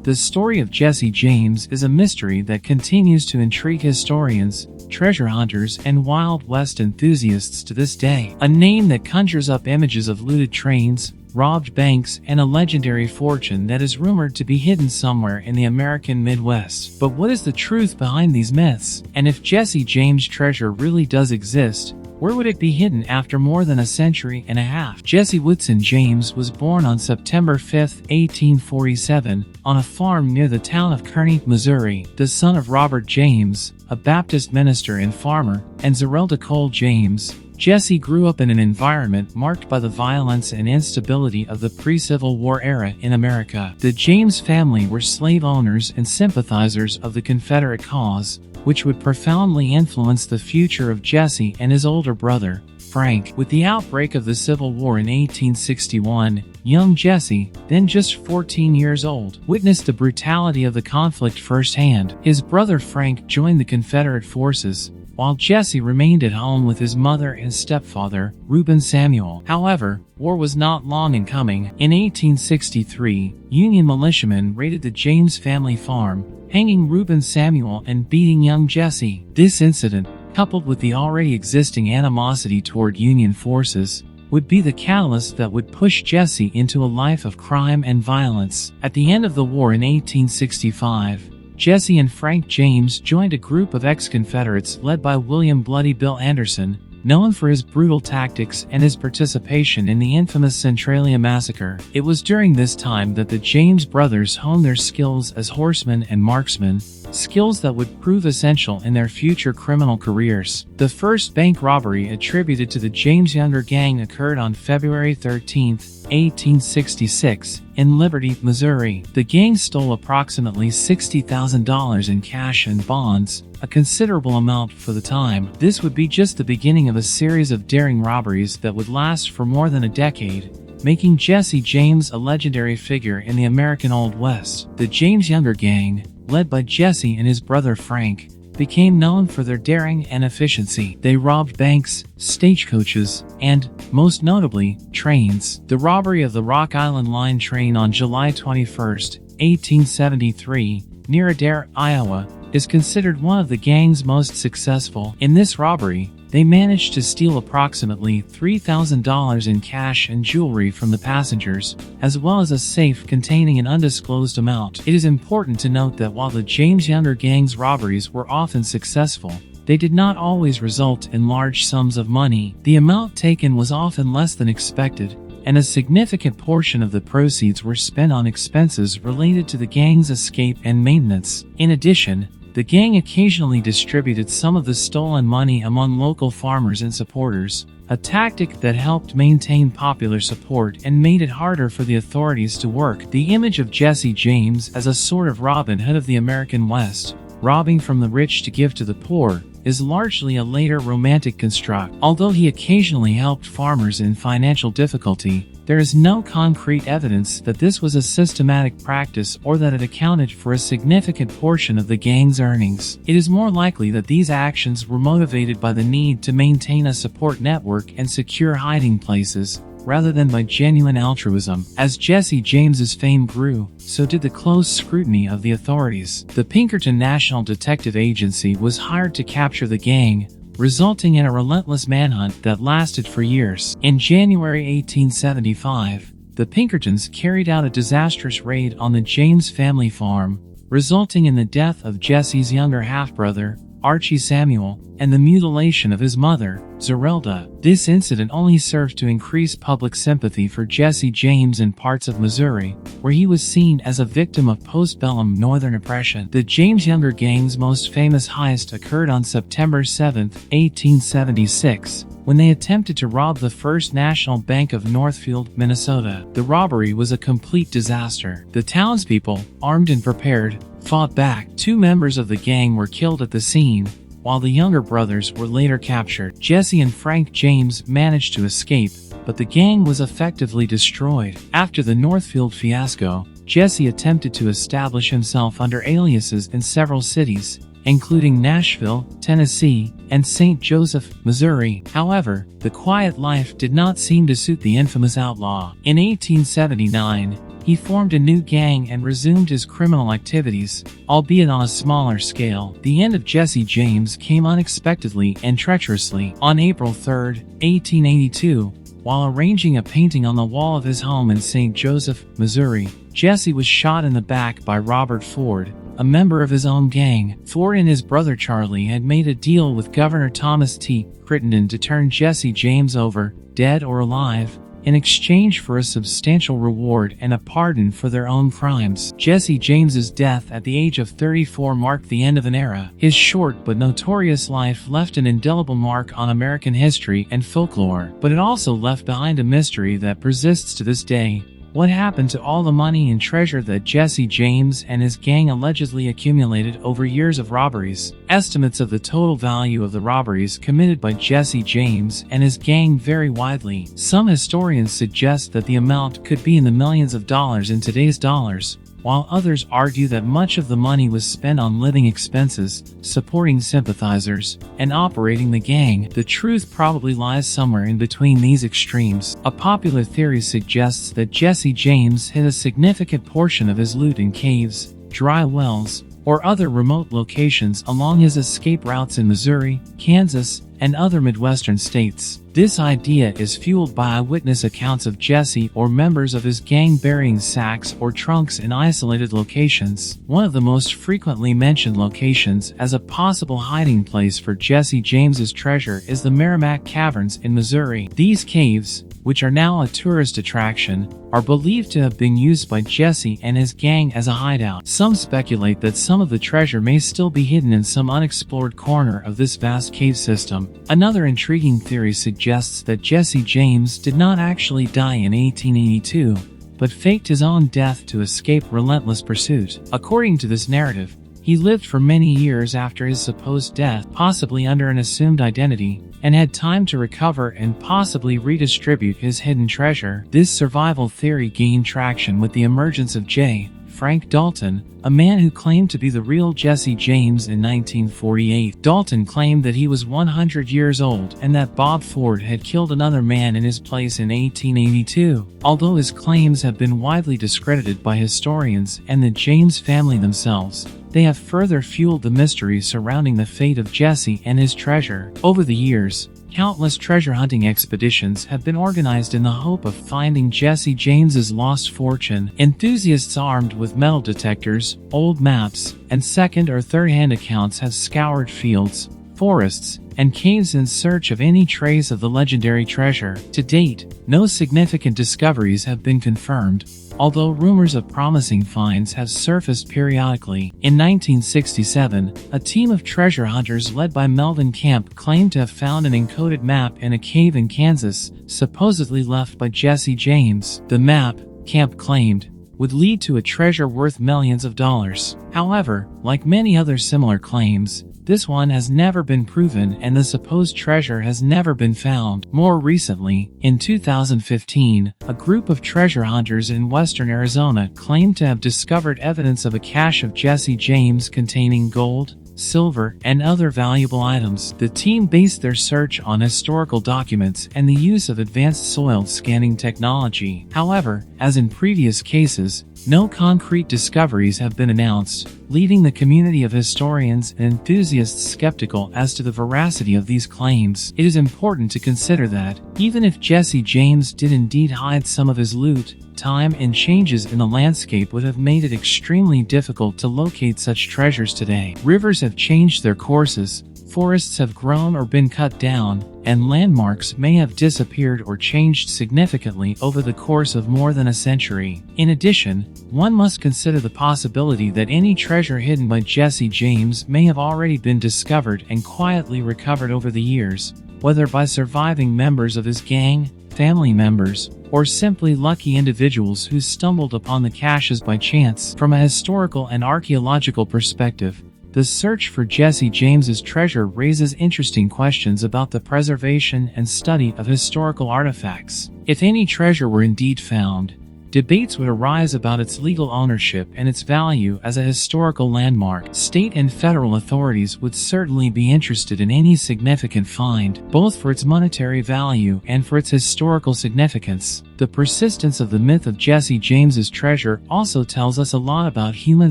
The story of Jesse James is a mystery that continues to intrigue historians, treasure hunters, and Wild West enthusiasts to this day. A name that conjures up images of looted trains, robbed banks, and a legendary fortune that is rumored to be hidden somewhere in the American Midwest. But what is the truth behind these myths? And if Jesse James' treasure really does exist, where would it be hidden after more than a century and a half? Jesse Woodson James was born on September 5, 1847, on a farm near the town of Kearney, Missouri. The son of Robert James, a Baptist minister and farmer, and Zerelda Cole James, Jesse grew up in an environment marked by the violence and instability of the pre-Civil War era in America. The James family were slave owners and sympathizers of the Confederate cause, which would profoundly influence the future of Jesse and his older brother, Frank. With the outbreak of the Civil War in 1861, young Jesse, then just 14 years old, witnessed the brutality of the conflict firsthand. His brother Frank joined the Confederate forces, while Jesse remained at home with his mother and stepfather, Reuben Samuel. However, war was not long in coming. In 1863, Union militiamen raided the James family farm, hanging Reuben Samuel and beating young Jesse. This incident, coupled with the already existing animosity toward Union forces, would be the catalyst that would push Jesse into a life of crime and violence. At the end of the war in 1865, Jesse and Frank James joined a group of ex-Confederates led by William Bloody Bill Anderson, known for his brutal tactics and his participation in the infamous Centralia Massacre. It was during this time that the James brothers honed their skills as horsemen and marksmen, skills that would prove essential in their future criminal careers. The first bank robbery attributed to the James Younger gang occurred on February 13, 1866, in Liberty, Missouri. The gang stole approximately $60,000 in cash and bonds, a considerable amount for the time. This would be just the beginning of a series of daring robberies that would last for more than a decade, making Jesse James a legendary figure in the American Old West. The James Younger gang, led by Jesse and his brother Frank, became known for their daring and efficiency. They robbed banks, stagecoaches, and, most notably, trains. The robbery of the Rock Island Line train on July 21, 1873, near Adair, Iowa, is considered one of the gang's most successful. In this robbery, they managed to steal approximately $3,000 in cash and jewelry from the passengers, as well as a safe containing an undisclosed amount. It is important to note that while the James Younger gang's robberies were often successful, they did not always result in large sums of money. The amount taken was often less than expected, and a significant portion of the proceeds were spent on expenses related to the gang's escape and maintenance. In addition, the gang occasionally distributed some of the stolen money among local farmers and supporters, a tactic that helped maintain popular support and made it harder for the authorities to work. The image of Jesse James as a sort of Robin Hood of the American West, robbing from the rich to give to the poor, is largely a later romantic construct. Although he occasionally helped farmers in financial difficulty, there is no concrete evidence that this was a systematic practice or that it accounted for a significant portion of the gang's earnings. It is more likely that these actions were motivated by the need to maintain a support network and secure hiding places, rather than by genuine altruism. As Jesse James's fame grew, so did the close scrutiny of the authorities. The Pinkerton National Detective Agency was hired to capture the gang, resulting in a relentless manhunt that lasted for years. In January 1875, the Pinkertons carried out a disastrous raid on the James family farm, resulting in the death of Jesse's younger half-brother, Archie Samuel, and the mutilation of his mother, Zerelda. This incident only served to increase public sympathy for Jesse James in parts of Missouri, where he was seen as a victim of postbellum Northern oppression. The James Younger gang's most famous heist occurred on September 7, 1876, when they attempted to rob the First National Bank of Northfield, Minnesota. The robbery was a complete disaster. The townspeople, armed and prepared, fought back. 2 members of the gang were killed at the scene, while the younger brothers were later captured. Jesse and Frank James managed to escape, but the gang was effectively destroyed. After the Northfield fiasco, Jesse attempted to establish himself under aliases in several cities, including Nashville, Tennessee, and St. Joseph, Missouri. However, the quiet life did not seem to suit the infamous outlaw. In 1879, he formed a new gang and resumed his criminal activities, albeit on a smaller scale. The end of Jesse James came unexpectedly and treacherously. On April 3, 1882, while arranging a painting on the wall of his home in St. Joseph, Missouri, Jesse was shot in the back by Robert Ford, a member of his own gang. Ford and his brother Charlie had made a deal with Governor Thomas T. Crittenden to turn Jesse James over, dead or alive, in exchange for a substantial reward and a pardon for their own crimes. Jesse James's death at the age of 34 marked the end of an era. His short but notorious life left an indelible mark on American history and folklore, but it also left behind a mystery that persists to this day. What happened to all the money and treasure that Jesse James and his gang allegedly accumulated over years of robberies? Estimates of the total value of the robberies committed by Jesse James and his gang vary widely. Some historians suggest that the amount could be in the millions of dollars in today's dollars, while others argue that much of the money was spent on living expenses, supporting sympathizers, and operating the gang. The truth probably lies somewhere in between these extremes. A popular theory suggests that Jesse James hid a significant portion of his loot in caves, dry wells, or other remote locations along his escape routes in Missouri, Kansas, and other Midwestern states. This idea is fueled by eyewitness accounts of Jesse or members of his gang burying sacks or trunks in isolated locations. One of the most frequently mentioned locations as a possible hiding place for Jesse James's treasure is the Merrimack Caverns in Missouri. These caves, which are now a tourist attraction, are believed to have been used by Jesse and his gang as a hideout. Some speculate that some of the treasure may still be hidden in some unexplored corner of this vast cave system. Another intriguing theory suggests that Jesse James did not actually die in 1882, but faked his own death to escape relentless pursuit. According to this narrative, he lived for many years after his supposed death, possibly under an assumed identity, and had time to recover and possibly redistribute his hidden treasure. This survival theory gained traction with the emergence of J. Frank Dalton, a man who claimed to be the real Jesse James in 1948. Dalton claimed that he was 100 years old and that Bob Ford had killed another man in his place in 1882. Although his claims have been widely discredited by historians and the James family themselves, they have further fueled the mystery surrounding the fate of Jesse and his treasure. Over the years, countless treasure hunting expeditions have been organized in the hope of finding Jesse James's lost fortune. Enthusiasts armed with metal detectors, old maps, and second or third-hand accounts have scoured fields, forests, and caves in search of any trace of the legendary treasure. To date, no significant discoveries have been confirmed, although rumors of promising finds have surfaced periodically. In 1967, a team of treasure hunters led by Melvin Camp claimed to have found an encoded map in a cave in Kansas, supposedly left by Jesse James. The map, Camp claimed, would lead to a treasure worth millions of dollars. However, like many other similar claims, this one has never been proven and the supposed treasure has never been found. More recently, in 2015, a group of treasure hunters in western Arizona claimed to have discovered evidence of a cache of Jesse James containing gold, silver, and other valuable items. The team based their search on historical documents and the use of advanced soil scanning technology. However, as in previous cases, no concrete discoveries have been announced, leaving the community of historians and enthusiasts skeptical as to the veracity of these claims. It is important to consider that, even if Jesse James did indeed hide some of his loot, time and changes in the landscape would have made it extremely difficult to locate such treasures today. Rivers have changed their courses, forests have grown or been cut down, and landmarks may have disappeared or changed significantly over the course of more than a century. In addition, one must consider the possibility that any treasure hidden by Jesse James may have already been discovered and quietly recovered over the years, whether by surviving members of his gang, family members, or simply lucky individuals who stumbled upon the caches by chance. From a historical and archaeological perspective, the search for Jesse James's treasure raises interesting questions about the preservation and study of historical artifacts. If any treasure were indeed found, debates would arise about its legal ownership and its value as a historical landmark. State and federal authorities would certainly be interested in any significant find, both for its monetary value and for its historical significance. The persistence of the myth of Jesse James's treasure also tells us a lot about human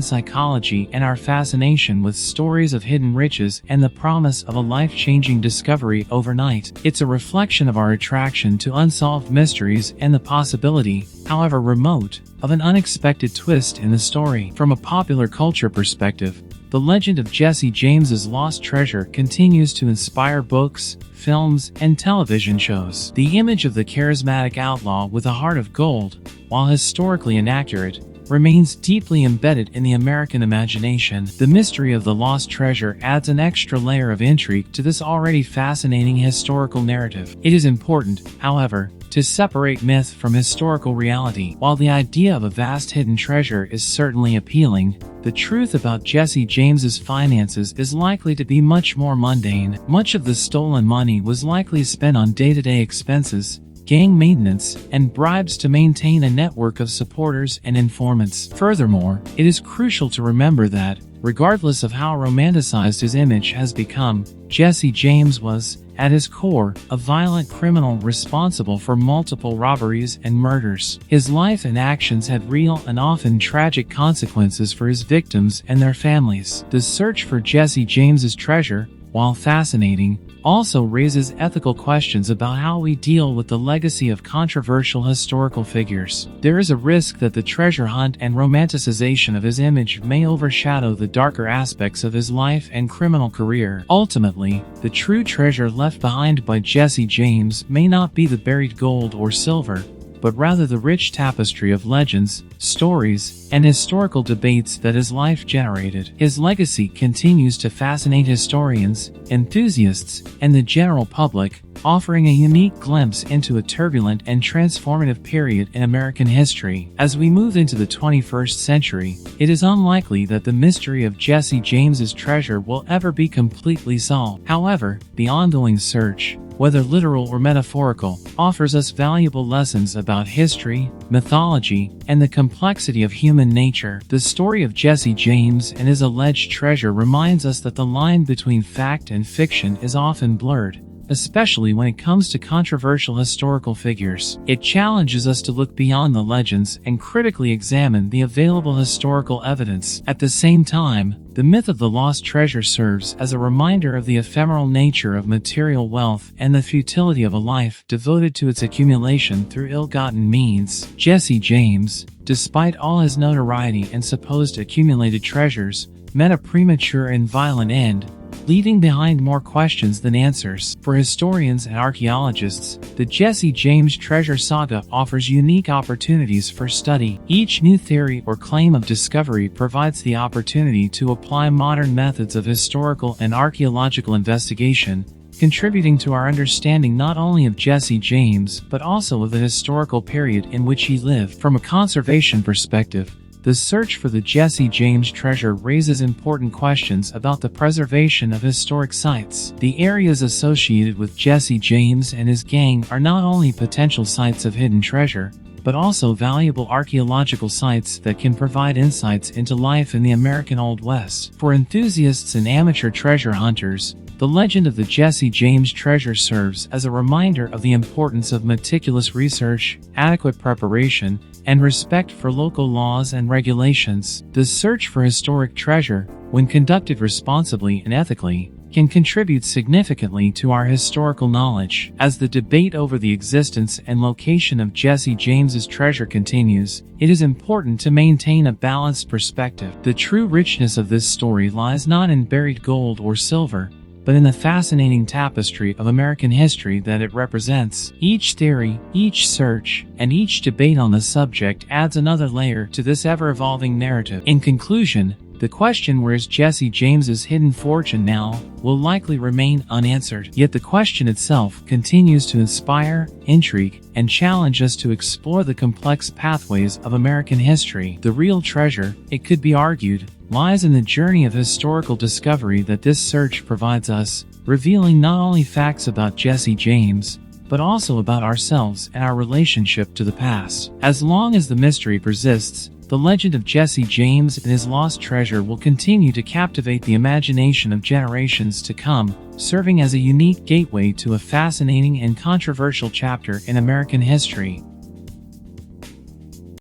psychology and our fascination with stories of hidden riches and the promise of a life-changing discovery overnight. It's a reflection of our attraction to unsolved mysteries and the possibility, however remote, of an unexpected twist in the story. From a popular culture perspective, the legend of Jesse James's lost treasure continues to inspire books, films, and television shows. The image of the charismatic outlaw with a heart of gold, while historically inaccurate, remains deeply embedded in the American imagination. The mystery of the lost treasure adds an extra layer of intrigue to this already fascinating historical narrative. It is important, however, to separate myth from historical reality. While the idea of a vast hidden treasure is certainly appealing, the truth about Jesse James's finances is likely to be much more mundane. Much of the stolen money was likely spent on day-to-day expenses, gang maintenance, and bribes to maintain a network of supporters and informants. Furthermore, it is crucial to remember that, regardless of how romanticized his image has become, Jesse James was, at his core, a violent criminal responsible for multiple robberies and murders. His life and actions had real and often tragic consequences for his victims and their families. The search for Jesse James's treasure, while fascinating, also raises ethical questions about how we deal with the legacy of controversial historical figures. There is a risk that the treasure hunt and romanticization of his image may overshadow the darker aspects of his life and criminal career. Ultimately, the true treasure left behind by Jesse James may not be the buried gold or silver, but rather the rich tapestry of legends, stories, and historical debates that his life generated. His legacy continues to fascinate historians, enthusiasts, and the general public, offering a unique glimpse into a turbulent and transformative period in American history. As we move into the 21st century, it is unlikely that the mystery of Jesse James's treasure will ever be completely solved. However, the ongoing search, whether literal or metaphorical, offers us valuable lessons about history, mythology, and the complexity of human nature. The story of Jesse James and his alleged treasure reminds us that the line between fact and fiction is often blurred, especially when it comes to controversial historical figures. It challenges us to look beyond the legends and critically examine the available historical evidence. At the same time, the myth of the lost treasure serves as a reminder of the ephemeral nature of material wealth and the futility of a life devoted to its accumulation through ill-gotten means. Jesse James, despite all his notoriety and supposed accumulated treasures, met a premature and violent end, leaving behind more questions than answers. For historians and archaeologists, the Jesse James treasure saga offers unique opportunities for study. Each new theory or claim of discovery provides the opportunity to apply modern methods of historical and archaeological investigation, contributing to our understanding not only of Jesse James but also of the historical period in which he lived. From a conservation perspective, the search for the Jesse James treasure raises important questions about the preservation of historic sites. The areas associated with Jesse James and his gang are not only potential sites of hidden treasure, but also valuable archaeological sites that can provide insights into life in the American Old West. For enthusiasts and amateur treasure hunters, the legend of the Jesse James treasure serves as a reminder of the importance of meticulous research, adequate preparation, and respect for local laws and regulations. The search for historic treasure, when conducted responsibly and ethically, can contribute significantly to our historical knowledge. As the debate over the existence and location of Jesse James's treasure continues, it is important to maintain a balanced perspective. The true richness of this story lies not in buried gold or silver, but in the fascinating tapestry of American history that it represents. Each theory, each search, and each debate on the subject adds another layer to this ever-evolving narrative. In conclusion, the question "where's Jesse James's hidden fortune now?" will likely remain unanswered. Yet the question itself continues to inspire, intrigue, and challenge us to explore the complex pathways of American history. The real treasure, it could be argued, lies in the journey of historical discovery that this search provides us, revealing not only facts about Jesse James, but also about ourselves and our relationship to the past. As long as the mystery persists, the legend of Jesse James and his lost treasure will continue to captivate the imagination of generations to come, serving as a unique gateway to a fascinating and controversial chapter in American history.